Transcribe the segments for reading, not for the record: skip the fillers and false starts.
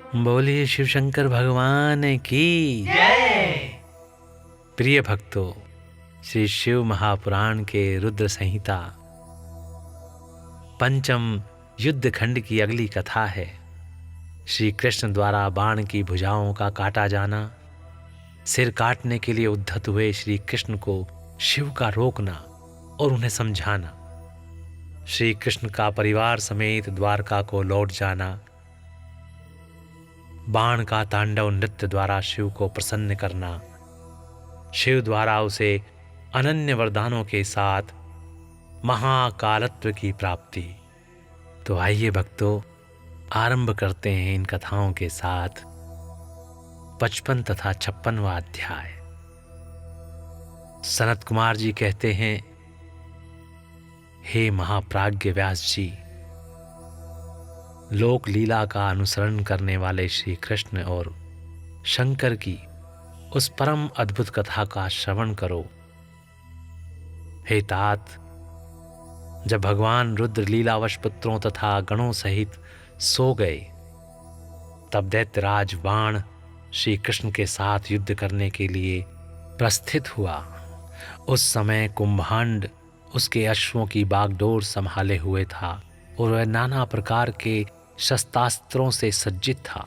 बोलिए शिव शंकर भगवान की जय। प्रिय भक्तों, श्री शिव महापुराण के रुद्र संहिता पंचम युद्ध खंड की अगली कथा है। श्री कृष्ण द्वारा बाण की भुजाओं का काटा जाना, सिर काटने के लिए उद्धत हुए श्री कृष्ण को शिव का रोकना और उन्हें समझाना, श्री कृष्ण का परिवार समेत द्वारका को लौट जाना, बाण का तांडव नृत्य द्वारा शिव को प्रसन्न करना, शिव द्वारा उसे अनन्य वरदानों के साथ महाकालत्व की प्राप्ति। तो आइए भक्तों, आरंभ करते हैं इन कथाओं के साथ 55 तथा 56वां अध्याय। सनत कुमार जी कहते हैं, हे महाप्राज्ञ व्यास जी, लोक लीला का अनुसरण करने वाले श्री कृष्ण और शंकर की उस परम अद्भुत कथा का श्रवण करो। हे तात, जब भगवान रुद्र लीलावश पुत्रों तथा गणों सहित सो गए, तब दैत्यराज बाण श्री कृष्ण के साथ युद्ध करने के लिए प्रस्थित हुआ। उस समय कुंभांड उसके अश्वों की बागडोर संभाले हुए था और वह नाना प्रकार के शस्त्रास्त्रों से सज्जित था।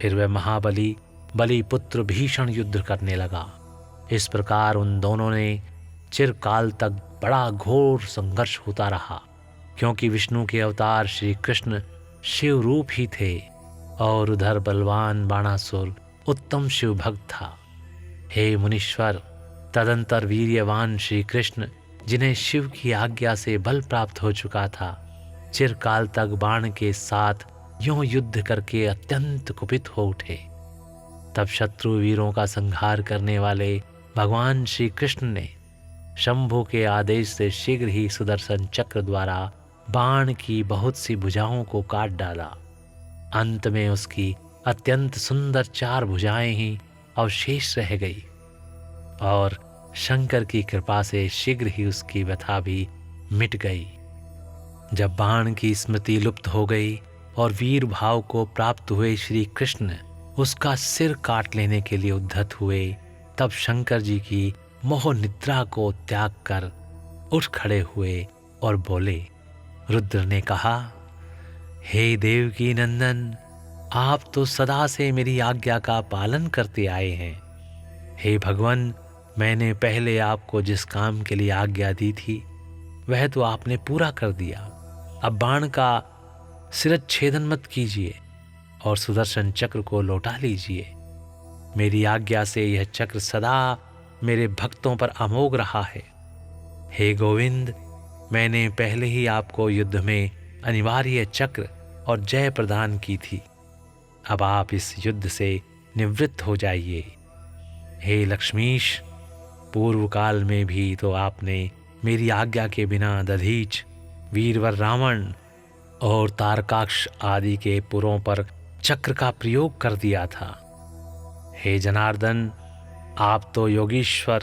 फिर वह महाबली बलिपुत्र भीषण युद्ध करने लगा। इस प्रकार उन दोनों ने चिरकाल तक बड़ा घोर संघर्ष होता रहा, क्योंकि विष्णु के अवतार श्री कृष्ण शिव रूप ही थे और उधर बलवान बाणासुर उत्तम शिव भक्त था। हे मुनीश्वर, तदंतर वीर्यवान श्री कृष्ण, जिन्हें शिव की आज्ञा से बल प्राप्त हो चुका था, चिरकाल तक बाण के साथ यूं युद्ध करके अत्यंत कुपित हो उठे। तब शत्रु वीरों का संहार करने वाले भगवान श्री कृष्ण ने शंभु के आदेश से शीघ्र ही सुदर्शन चक्र द्वारा बाण की बहुत सी भुजाओं को काट डाला। अंत में उसकी अत्यंत सुंदर 4 भुजाएं ही अवशेष रह गई और शंकर की कृपा से शीघ्र ही उसकी व्यथा भी मिट गई। जब बाण की स्मृति लुप्त हो गई और वीर भाव को प्राप्त हुए श्री कृष्ण उसका सिर काट लेने के लिए उद्धत हुए, तब शंकर जी की मोह निद्रा को त्याग कर उठ खड़े हुए और बोले। रुद्र ने कहा, हे देवकी नंदन, आप तो सदा से मेरी आज्ञा का पालन करते आए हैं। हे भगवान, मैंने पहले आपको जिस काम के लिए आज्ञा दी थी वह तो आपने पूरा कर दिया। अब बाण का शिरच्छेदन मत कीजिए और सुदर्शन चक्र को लौटा लीजिए। मेरी आज्ञा से यह चक्र सदा मेरे भक्तों पर अमोघ रहा है। हे गोविंद, मैंने पहले ही आपको युद्ध में अनिवार्य चक्र और जय प्रदान की थी। अब आप इस युद्ध से निवृत्त हो जाइए। हे लक्ष्मीश, पूर्व काल में भी तो आपने मेरी आज्ञा के बिना दधीच, वीरवर रावण और तारकाक्ष आदि के पुरों पर चक्र का प्रयोग कर दिया था। हे जनार्दन, आप तो योगीश्वर,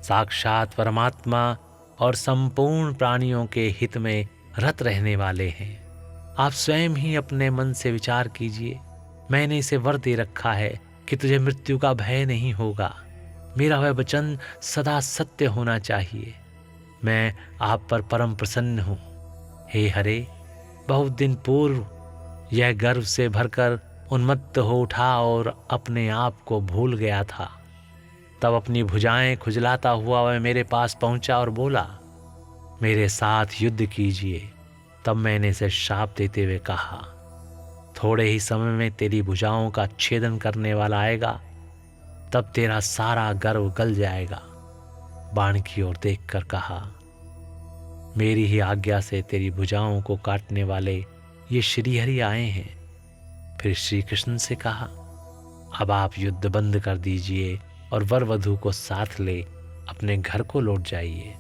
साक्षात परमात्मा और संपूर्ण प्राणियों के हित में रत रहने वाले हैं। आप स्वयं ही अपने मन से विचार कीजिए। मैंने इसे वर दे रखा है कि तुझे मृत्यु का भय नहीं होगा। मेरा वह वचन सदा सत्य होना चाहिए। मैं आप पर परम प्रसन्न हूँ। हे हरे, बहुत दिन पूर्व यह गर्व से भरकर उन्मत्त हो उठा और अपने आप को भूल गया था। तब अपनी भुजाएं खुजलाता हुआ वह मेरे पास पहुंचा और बोला, मेरे साथ युद्ध कीजिए। तब मैंने इसे शाप देते हुए कहा, थोड़े ही समय में तेरी भुजाओं का छेदन करने वाला आएगा, तब तेरा सारा गर्व गल जाएगा। बाण की ओर देखकर कहा, मेरी ही आज्ञा से तेरी भुजाओं को काटने वाले ये श्रीहरि आए हैं। फिर श्री कृष्ण से कहा, अब आप युद्ध बंद कर दीजिए और वर वधू को साथ ले अपने घर को लौट जाइए।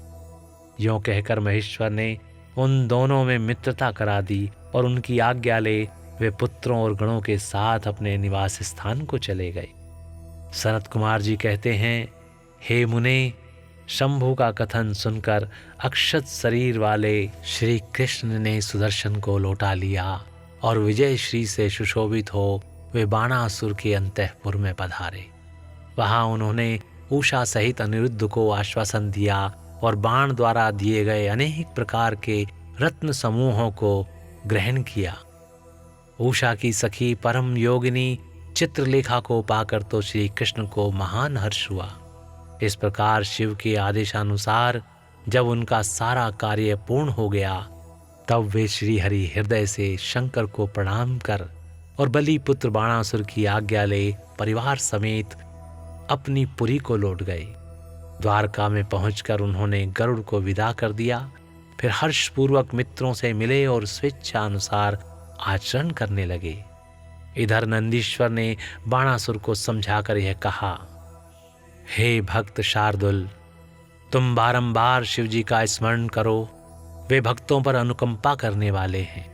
यों कहकर महेश्वर ने उन दोनों में मित्रता करा दी और उनकी आज्ञा ले वे पुत्रों और गणों के साथ अपने निवास स्थान को चले गए। सनत कुमार जी कहते हैं, हे मुने, शंभु का कथन सुनकर अक्षत शरीर वाले श्री कृष्ण ने सुदर्शन को लौटा लिया और विजय श्री से सुशोभित हो वे बाणासुर के अंतःपुर में पधारे। वहां उन्होंने उषा सहित अनिरुद्ध को आश्वासन दिया और बाण द्वारा दिए गए अनेक प्रकार के रत्न समूहों को ग्रहण किया। उषा की सखी परम योगिनी चित्रलेखा को पाकर तो श्री कृष्ण को महान हर्ष हुआ। इस प्रकार शिव के आदेशानुसार जब उनका सारा कार्य पूर्ण हो गया, तब वे श्री हरि हृदय से शंकर को प्रणाम कर और बलि पुत्र बाणासुर की आज्ञा ले परिवार समेत अपनी पुरी को लौट गए। द्वारका में पहुंचकर उन्होंने गरुड़ को विदा कर दिया। फिर हर्षपूर्वक मित्रों से मिले और स्वेच्छा अनुसार आचरण करने लगे। इधर नंदीश्वर ने बाणासुर को समझाकर यह कहा, हे भक्त शार्दुल, तुम बारंबार शिवजी का स्मरण करो, वे भक्तों पर अनुकंपा करने वाले हैं।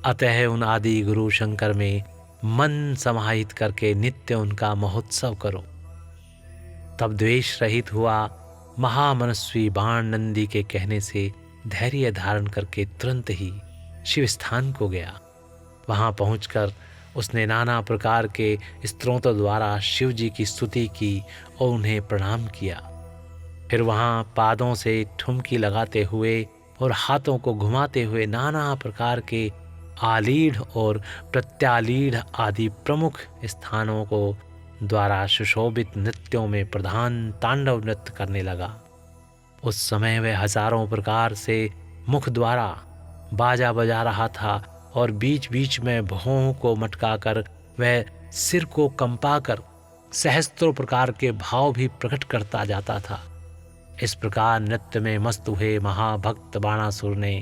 अतः उन आदि गुरु शंकर में मन समाहित करके नित्य उनका महोत्सव करो। तब द्वेष रहित हुआ महामनस्वी बाण नंदी के कहने से धैर्य धारण करके तुरंत ही शिव स्थान को गया। वहां पहुंचकर उसने नाना प्रकार के स्तोत्रों द्वारा शिव जी की स्तुति की और उन्हें प्रणाम किया। फिर वहां पादों से ठुमकी लगाते हुए और हाथों को घुमाते हुए नाना प्रकार के आलीढ़ और प्रत्यालीढ़ आदि प्रमुख स्थानों को द्वारा सुशोभित नृत्यों में प्रधान तांडव नृत्य करने लगा। उस समय वह हजारों प्रकार से मुख द्वारा बाजा बजा रहा था और बीच बीच में भौं को मटकाकर वह सिर को कंपाकर सहस्त्रों प्रकार के भाव भी प्रकट करता जाता था। इस प्रकार नृत्य में मस्त हुए महाभक्त बाणासुर ने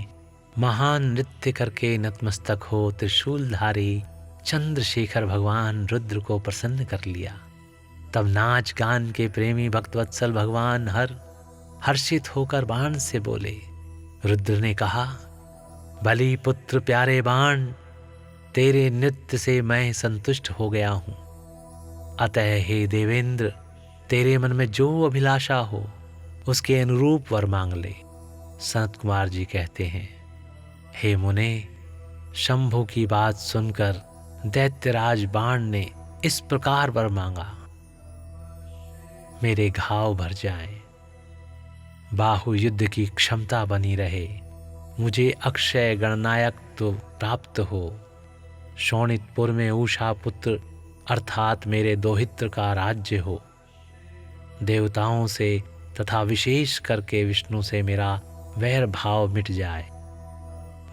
महान नृत्य करके नतमस्तक हो त्रिशूलधारी चंद्रशेखर भगवान रुद्र को प्रसन्न कर लिया। तब नाच गान के प्रेमी भक्तवत्सल भगवान हर्षित होकर बाण से बोले। रुद्र ने कहा, बलि पुत्र प्यारे बाण, तेरे नृत्य से मैं संतुष्ट हो गया हूं। अतः हे देवेंद्र, तेरे मन में जो अभिलाषा हो उसके अनुरूप वर मांग ले। सनत कुमार जी कहते हैं, हे मुने, शंभु की बात सुनकर दैत्यराज बाण ने इस प्रकार वर मांगा, मेरे घाव भर जाएं, बाहु युद्ध की क्षमता बनी रहे, मुझे अक्षय गणनायक तो प्राप्त हो, शोणितपुर में उषा पुत्र अर्थात मेरे दोहित्र का राज्य हो, देवताओं से तथा विशेष करके विष्णु से मेरा वैर भाव मिट जाए,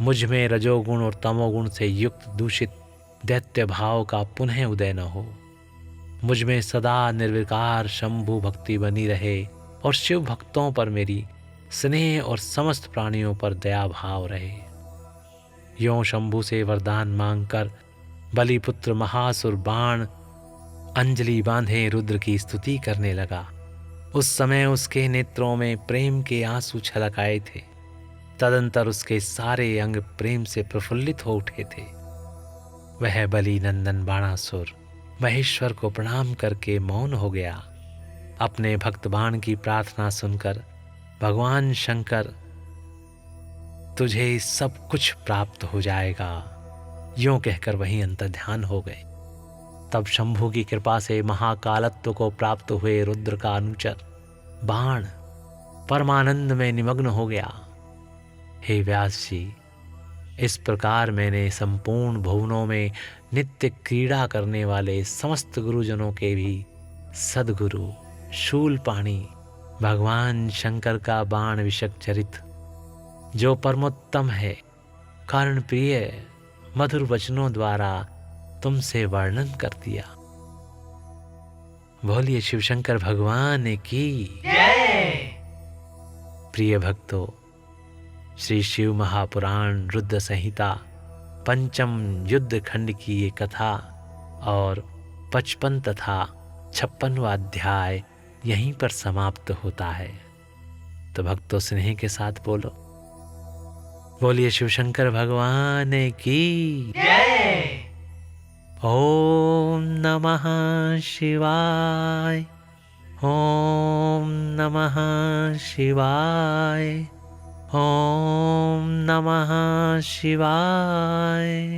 मुझ में रजोगुण और तमोगुण से युक्त दूषित दैत्य भाव का पुनः उदय न हो, मुझ में सदा निर्विकार शंभु भक्ति बनी रहे और शिव भक्तों पर मेरी स्नेह और समस्त प्राणियों पर दया भाव रहे। यों शंभु से वरदान मांगकर बलिपुत्र महासुर बाण अंजलि बांधे रुद्र की स्तुति करने लगा। उस समय उसके नेत्रों में प्रेम के आंसू छलक आए थे। तदंतर उसके सारे अंग प्रेम से प्रफुल्लित हो उठे थे। वह बलि नंदन बाणासुर महेश्वर को प्रणाम करके मौन हो गया। अपने भक्त बाण की प्रार्थना सुनकर भगवान शंकर, तुझे सब कुछ प्राप्त हो जाएगा, यूं कहकर वहीं अंतर्ध्यान हो गए। तब शंभु की कृपा से महाकालत्व को प्राप्त हुए रुद्र का अनुचर बाण परमानंद में निमग्न हो गया। हे व्यास जी, इस प्रकार मैंने संपूर्ण भुवनों में नित्य क्रीड़ा करने वाले समस्त गुरुजनों के भी सद्गुरु शूलपाणी भगवान शंकर का बाण विषक चरित, जो परमोत्तम है, कारण प्रिय मधुर वचनों द्वारा तुमसे वर्णन कर दिया। बोलिए शिव शंकर भगवान की जय। प्रिय भक्तों, श्री शिव महापुराण रुद्र संहिता पंचम युद्ध खंड की ये कथा और 55 तथा 56वां अध्याय यहीं पर समाप्त होता है। तो भक्तों स्नेह के साथ बोलिए शिव शंकर भगवान की जय। ओम नमः शिवाय, ओम नमः शिवाय, ओम नमः शिवाय।